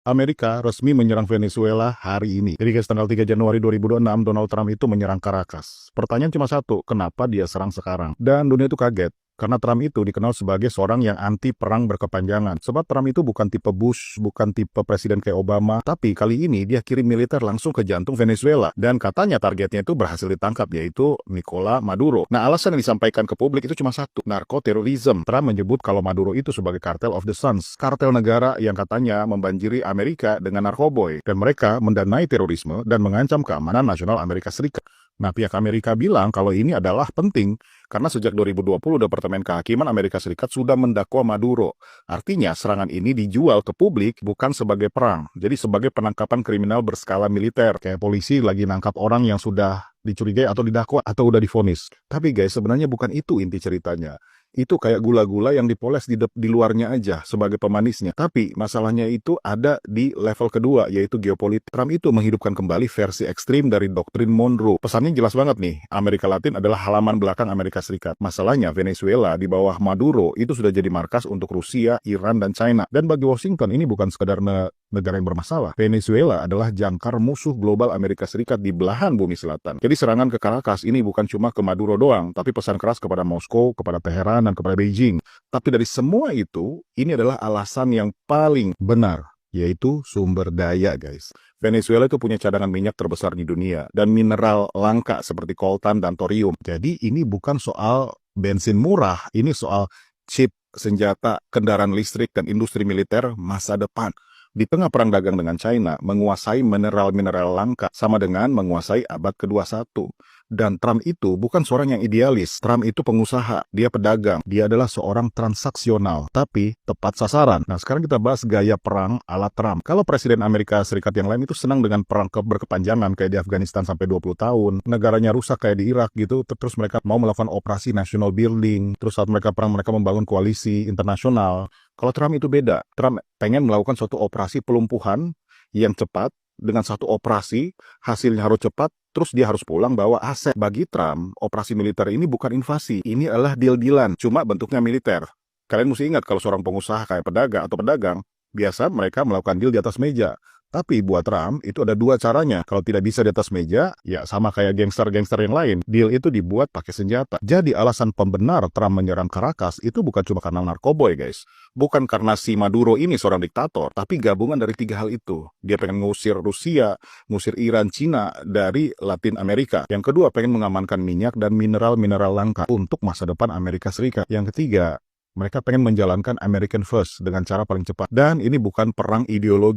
Amerika resmi menyerang Venezuela hari ini. Jadi guys, tanggal 3 Januari 2026, Donald Trump itu menyerang Caracas. Pertanyaan cuma satu, kenapa dia serang sekarang? Dan dunia itu kaget. Karena Trump itu dikenal sebagai seorang yang anti perang berkepanjangan. Sebab Trump itu bukan tipe Bush, bukan tipe presiden kayak Obama. Tapi kali ini dia kirim militer langsung ke jantung Venezuela. Dan katanya targetnya itu berhasil ditangkap, yaitu Nicolas Maduro. Nah, alasan yang disampaikan ke publik itu cuma satu, narkoterorisme. Trump menyebut kalau Maduro itu sebagai Cartel of the Suns. Kartel negara yang katanya membanjiri Amerika dengan narkoboy. Dan mereka mendanai terorisme dan mengancam keamanan nasional Amerika Serikat. Nah, pihak Amerika bilang kalau ini adalah penting karena sejak 2020 Departemen Kehakiman Amerika Serikat sudah mendakwa Maduro. Artinya serangan ini dijual ke publik bukan sebagai perang, jadi sebagai penangkapan kriminal berskala militer. Kayak polisi lagi nangkap orang yang sudah dicurigai atau didakwa atau udah divonis. Tapi guys, sebenarnya bukan itu inti ceritanya. Itu kayak gula-gula yang dipoles di luarnya aja sebagai pemanisnya. Tapi masalahnya itu ada di level kedua, yaitu geopolitik. Trump itu menghidupkan kembali versi ekstrim dari doktrin Monroe. Pesannya jelas banget nih, Amerika Latin adalah halaman belakang Amerika Serikat. Masalahnya Venezuela di bawah Maduro itu sudah jadi markas untuk Rusia, Iran, dan China. Dan bagi Washington ini bukan sekedar negara yang bermasalah. Venezuela adalah jangkar musuh global Amerika Serikat di belahan bumi selatan. Jadi serangan ke Caracas ini bukan cuma ke Maduro doang, tapi pesan keras kepada Moskow, kepada Teheran, dan kepada Beijing. Tapi dari semua itu, ini adalah alasan yang paling benar, yaitu sumber daya, guys. Venezuela itu punya cadangan minyak terbesar di dunia, dan mineral langka seperti koltan dan thorium. Jadi ini bukan soal bensin murah, ini soal chip, senjata, kendaraan listrik, dan industri militer masa depan. Di tengah perang dagang dengan China, menguasai mineral-mineral langka sama dengan menguasai abad ke-21. Dan Trump itu bukan seorang yang idealis. Trump itu pengusaha, dia pedagang, dia adalah seorang transaksional, tapi tepat sasaran. Nah, sekarang kita bahas gaya perang ala Trump. Kalau Presiden Amerika Serikat yang lain itu senang dengan perang berkepanjangan kayak di Afghanistan sampai 20 tahun, negaranya rusak kayak di Irak gitu, terus mereka mau melakukan operasi national building, terus saat mereka perang mereka membangun koalisi internasional. Kalau Trump itu beda. Trump pengen melakukan suatu operasi pelumpuhan yang cepat, dengan satu operasi, hasilnya harus cepat, terus dia harus pulang bawa aset. Bagi Trump, operasi militer ini bukan invasi, ini adalah deal-dealan, cuma bentuknya militer. Kalian mesti ingat kalau seorang pengusaha kayak pedagang, biasa mereka melakukan deal di atas meja. Tapi buat Trump, itu ada dua caranya. Kalau tidak bisa di atas meja, ya sama kayak gangster-gangster yang lain. Deal itu dibuat pakai senjata. Jadi alasan pembenar Trump menyerang Caracas itu bukan cuma karena narkoboy, guys. Bukan karena si Maduro ini seorang diktator, tapi gabungan dari tiga hal itu. Dia pengen ngusir Rusia, ngusir Iran, Cina dari Latin Amerika. Yang kedua, pengen mengamankan minyak dan mineral-mineral langka untuk masa depan Amerika Serikat. Yang ketiga, mereka pengen menjalankan American First dengan cara paling cepat. Dan ini bukan perang ideologi.